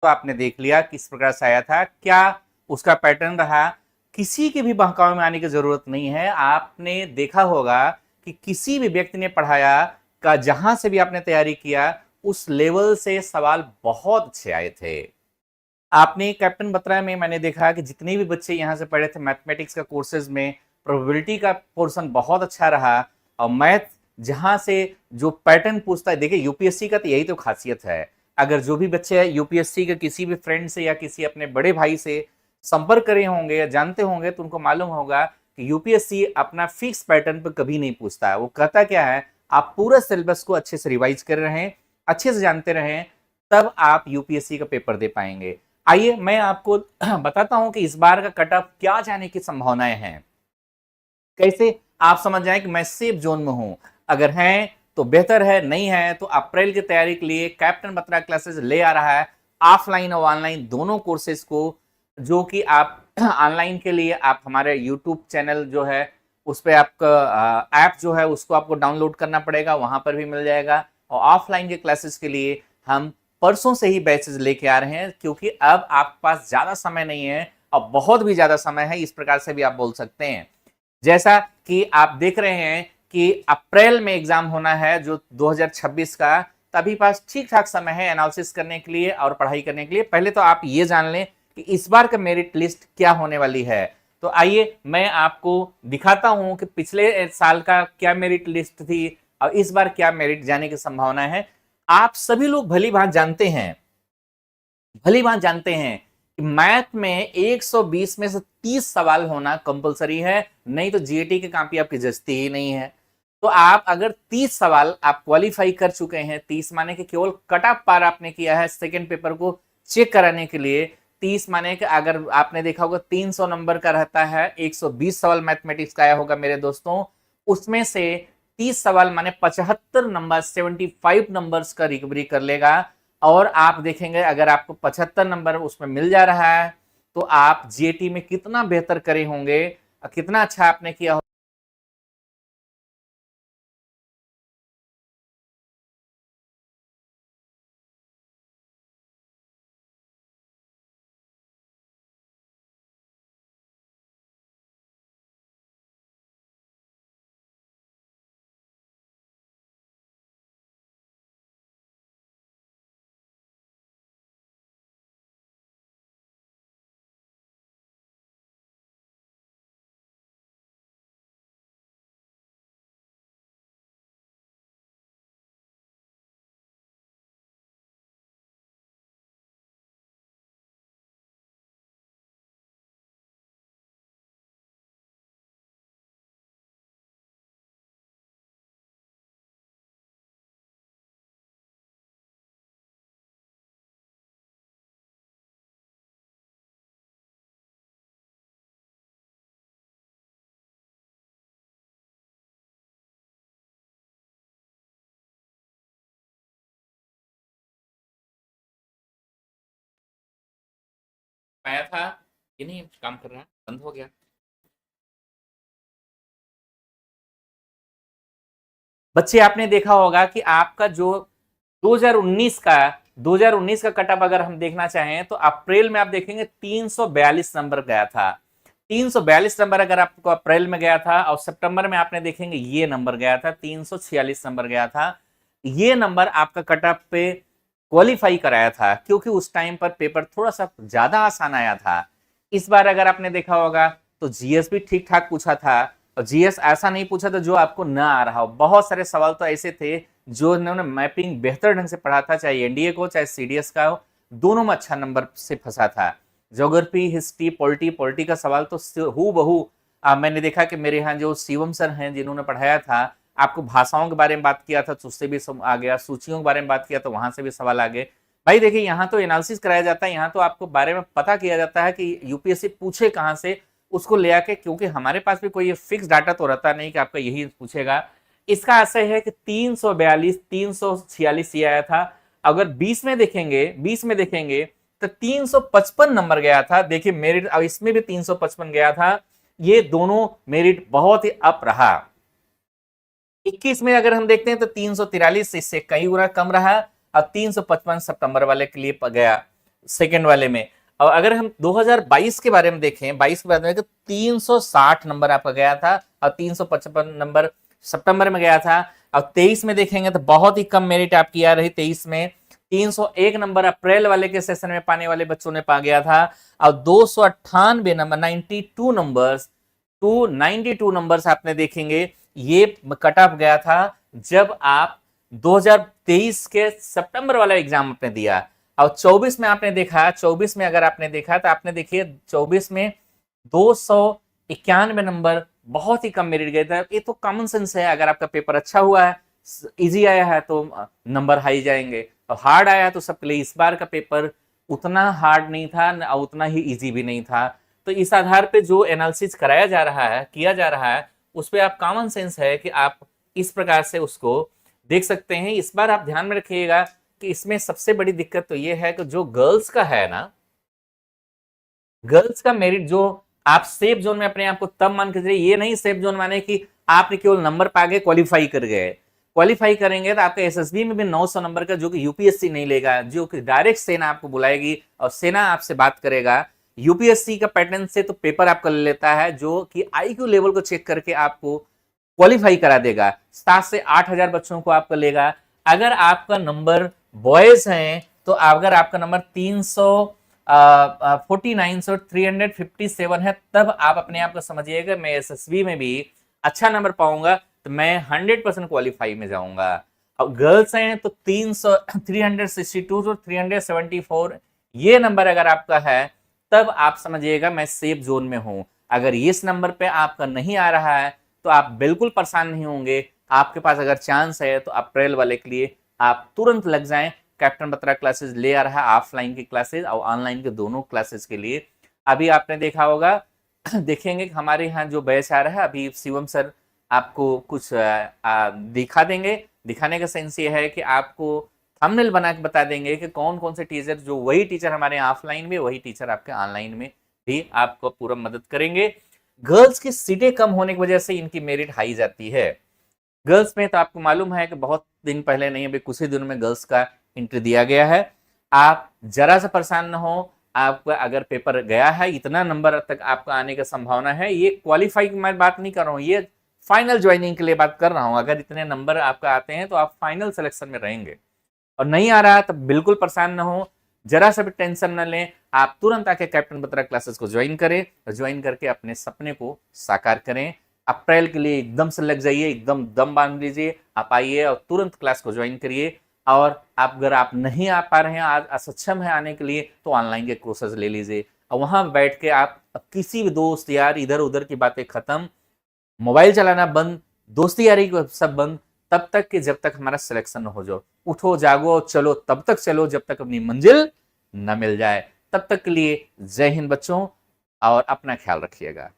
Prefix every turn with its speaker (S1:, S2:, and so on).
S1: तो आपने देख लिया किस प्रकार से आया था, क्या उसका पैटर्न रहा। किसी के भी बहकावे में आने की जरूरत नहीं है। आपने देखा होगा कि किसी भी व्यक्ति ने पढ़ाया का, जहां से भी आपने तैयारी किया, उस लेवल से सवाल बहुत अच्छे आए थे। आपने कैप्टन बत्रा में मैंने देखा कि जितने भी बच्चे यहाँ से पढ़े थे मैथमेटिक्स का कोर्सेज में, प्रोबेबिलिटी का पोर्शन बहुत अच्छा रहा। और मैथ जहां से जो पैटर्न पूछता है, देखिए यूपीएससी का तो यही तो खासियत है। अगर जो भी बच्चे यूपीएससी के किसी भी फ्रेंड से या किसी अपने बड़े भाई से संपर्क करे होंगे या जानते होंगे, तो उनको मालूम होगा कि यूपीएससी अपना फिक्स पैटर्न पर कभी नहीं पूछता है। वो कहता क्या है, आप पूरा सिलेबस को अच्छे से रिवाइज कर रहे हैं, अच्छे से जानते रहें, तब आप यूपीएससी का पेपर दे पाएंगे। आइए मैं आपको बताता हूं कि इस बार का कट ऑफ क्या जाने की संभावनाएं हैं, कैसे आप समझ जाएं कि मैं सेफ जोन में हूं। अगर हैं तो बेहतर है, नहीं है तो अप्रैल की तैयारी के लिए कैप्टन बत्रा क्लासेस ले आ रहा है, ऑफलाइन और ऑनलाइन दोनों कोर्सेज को। जो कि आप ऑनलाइन के लिए आप हमारे यूट्यूब चैनल जो है उस पर आपका ऐप जो है उसको आपको डाउनलोड करना पड़ेगा, वहां पर भी मिल जाएगा। और ऑफलाइन के क्लासेस के लिए हम परसों से ही बैचेस लेके आ रहे हैं, क्योंकि अब आपके पास ज्यादा समय नहीं है और बहुत भी ज्यादा समय है, इस प्रकार से भी आप बोल सकते हैं। जैसा कि आप देख रहे हैं कि अप्रैल में एग्जाम होना है जो 2026 का, तभी पास ठीक ठाक समय है एनालिसिस करने के लिए और पढ़ाई करने के लिए। पहले तो आप ये जान लें कि इस बार का मेरिट लिस्ट क्या होने वाली है। तो आइए मैं आपको दिखाता हूं कि पिछले साल का क्या मेरिट लिस्ट थी और इस बार क्या मेरिट जाने की संभावना है। आप सभी लोग भली भांति जानते हैं, भली बात जानते हैं कि मैथ में 120 में से 30 सवाल होना कंपलसरी है, नहीं तो जीएटी की कॉपी आपकी जचती ही नहीं है। तो आप अगर 30 सवाल आप क्वालिफाई कर चुके हैं, 30 माने कि केवल कट ऑफ पार आपने किया है सेकंड पेपर को चेक कराने के लिए। 30 माने कि अगर आपने देखा होगा 300 नंबर का रहता है, 120 सवाल मैथमेटिक्स का आया होगा मेरे दोस्तों, उसमें से 30 सवाल माने 75 नंबर, 75 नंबर्स का रिकवरी कर लेगा। और आप देखेंगे अगर आपको 75 नंबर उसमें मिल जा रहा है तो आप जीएटी में कितना बेहतर करे होंगे, कितना अच्छा आपने किया हो। पाया था कि नहीं, काम कर रहा है, बंद हो गया। बच्चे आपने देखा होगा कि आपका जो 2019 का 2019 का कटअप अगर हम देखना चाहें तो अप्रैल में आप देखेंगे 342 नंबर गया था। 342 नंबर अगर आपको अप्रैल में गया था, और सितंबर में आपने देखेंगे ये नंबर गया था 346 नंबर गया था। ये नंबर आपका कटअप पे क्वालिफाई कराया था, क्योंकि उस टाइम पर पेपर थोड़ा सा ज्यादा आसान आया था। इस बार अगर आपने देखा होगा तो जीएस भी ठीक ठाक पूछा था, और जीएस ऐसा नहीं पूछा था जो आपको ना आ रहा हो। बहुत सारे सवाल तो ऐसे थे जो इन्होंने मैपिंग बेहतर ढंग से पढ़ा था, चाहे एनडीए को चाहे सीडीएस का हो, दोनों में अच्छा नंबर से फंसा था। ज्योग्राफी, हिस्ट्री, पॉलिटी, पॉलिटी का सवाल तो हु बहू मैंने देखा कि मेरे यहाँ जो शिवम सर हैं जिन्होंने पढ़ाया था, आपको भाषाओं के बारे में बात किया था तो उससे भी आ गया, सूचियों के बारे में बात किया तो वहां से भी सवाल आ गए। भाई देखिए यहाँ तो एनालिसिस कराया जाता है, यहाँ तो आपको बारे में पता किया जाता है कि यूपीएससी पूछे कहाँ से, उसको ले आके, क्योंकि हमारे पास भी कोई फिक्स डाटा तो रहता नहीं कि आपका यही पूछेगा। इसका आशय है कि 342 346 ये आया था। अगर 20 में देखेंगे, 20 में देखेंगे तो 355 नंबर गया था। देखिए मेरिट अब इसमें भी 355 गया था। ये दोनों मेरिट बहुत ही अप रहा। 21 में अगर हम देखते हैं तो 343, इससे कई गुना कम रहा, और 355 सितंबर वाले के लिए गया। सेकंड वाले में। और अगर हम 2022 के बारे में देखें, 22 के बारे में, तो 360 नंबर आपका गया था और 355 नंबर सितंबर में गया था। और 23 में देखेंगे तो बहुत ही कम मेरिट आपकी आ रही। 23 में 301 नंबर अप्रैल वाले के सेशन में पाने वाले बच्चों ने पा गया था। और 298 नंबर, 92 नंबर्स, 292 नंबर्स आपने देखेंगे ये कट ऑफ गया था जब आप 2023 के सितंबर वाला एग्जाम आपने दिया। और 24 में आपने देखा, 24 में अगर आपने देखा तो आपने देखिए 24 में 291 नंबर, बहुत ही कम मेरिट गए थे। ये तो कॉमन सेंस है, अगर आपका पेपर अच्छा हुआ है, इजी आया है तो नंबर हाई जाएंगे, और हार्ड आया तो सबके लिए। इस बार का पेपर उतना हार्ड नहीं था और उतना ही इजी भी नहीं था। तो इस आधार पे जो एनालिसिस कराया जा रहा है, किया जा रहा है, उस पर आप कॉमन सेंस है कि आप इस प्रकार से उसको देख सकते हैं। इस बार आप ध्यान में रखिएगा कि इसमें सबसे बड़ी दिक्कत तो ये है कि जो गर्ल्स का है ना, गर्ल्स का मेरिट जो आप सेफ जोन में अपने आप को तब मान के चलिए, ये नहीं सेफ जोन माने कि आपने केवल नंबर पा गए, क्वालिफाई कर गए। क्वालिफाई करेंगे तो आपका एसएसबी में भी 900 नंबर का, जो कि यूपीएससी नहीं लेगा, जो कि डायरेक्ट सेना आपको बुलाएगी और सेना आपसे बात करेगा। यूपीएससी का पैटर्न से तो पेपर आपका ले लेता है, जो कि आईक्यू लेवल को चेक करके आपको क्वालिफाई करा देगा। 7 से 8,000 बच्चों को आपका लेगा। अगर आपका नंबर बॉयज हैं तो अगर आपका नंबर 349 और 357 है, तब आप अपने आप को समझिएगा मैं एसएसबी में भी अच्छा नंबर पाऊंगा तो मैं 100% क्वालिफाई में जाऊंगा। अब गर्ल्स हैं तो 362 और 374 ये नंबर अगर आपका है, तब आप समझिएगा मैं सेफ जोन में हूं। अगर इस नंबर पे आपका नहीं आ रहा है तो आप बिल्कुल परेशान नहीं होंगे। आपके पास अगर चांस है तो अप्रैल वाले के लिए आप तुरंत लग जाएं। कैप्टन बत्रा क्लासेस ले आ रहा है ऑफलाइन की क्लासेस और ऑनलाइन के दोनों क्लासेस के लिए। अभी आपने देखा होगा, देखेंगे कि हमारे यहाँ जो बैच आ रहा है, अभी शिवम सर आपको कुछ दिखा देंगे। दिखाने का सेंस ये है कि आपको थंबनेल बना के बता देंगे कि कौन कौन से टीचर, जो वही टीचर हमारे ऑफलाइन में, वही टीचर आपके ऑनलाइन में भी आपको पूरा मदद करेंगे। गर्ल्स की सीटें कम होने की वजह से इनकी मेरिट हाई जाती है। गर्ल्स में तो आपको मालूम है कि बहुत दिन पहले नहीं, अभी कुछ ही दिनों में गर्ल्स का एंट्री दिया गया है। आप जरा सा परेशान न हो। आपका अगर पेपर गया है, इतना नंबर तक आपका आने का संभावना है, ये क्वालिफाई की मैं बात नहीं कर रहा हूँ, ये फाइनल ज्वाइनिंग के लिए बात कर रहा हूँ। अगर इतने नंबर आपका आते हैं तो आप फाइनल सिलेक्शन में रहेंगे। और नहीं आ रहा तो बिल्कुल परेशान न हो, जरा सा भी टेंशन न लें। आप तुरंत आके कैप्टन बत्रा क्लासेस को ज्वाइन करें और ज्वाइन करके अपने सपने को साकार करें। अप्रैल के लिए एकदम से लग जाइए, एकदम दम बांध लीजिए। आप आइए और तुरंत क्लास को ज्वाइन करिए। और आप अगर आप नहीं आ पा रहे हैं, आज असक्षम है आने के लिए, तो ऑनलाइन के कोर्सेज ले लीजिए और वहां बैठ के आप किसी भी दोस्त यार, इधर उधर की बातें खत्म, मोबाइल चलाना बंद, दोस्ती यारी सब बंद, तब तक कि जब तक हमारा सिलेक्शन न हो जाओ। उठो जागो चलो, तब तक चलो जब तक अपनी मंजिल न मिल जाए। तब तक के लिए जय हिंद बच्चों, और अपना ख्याल रखिएगा।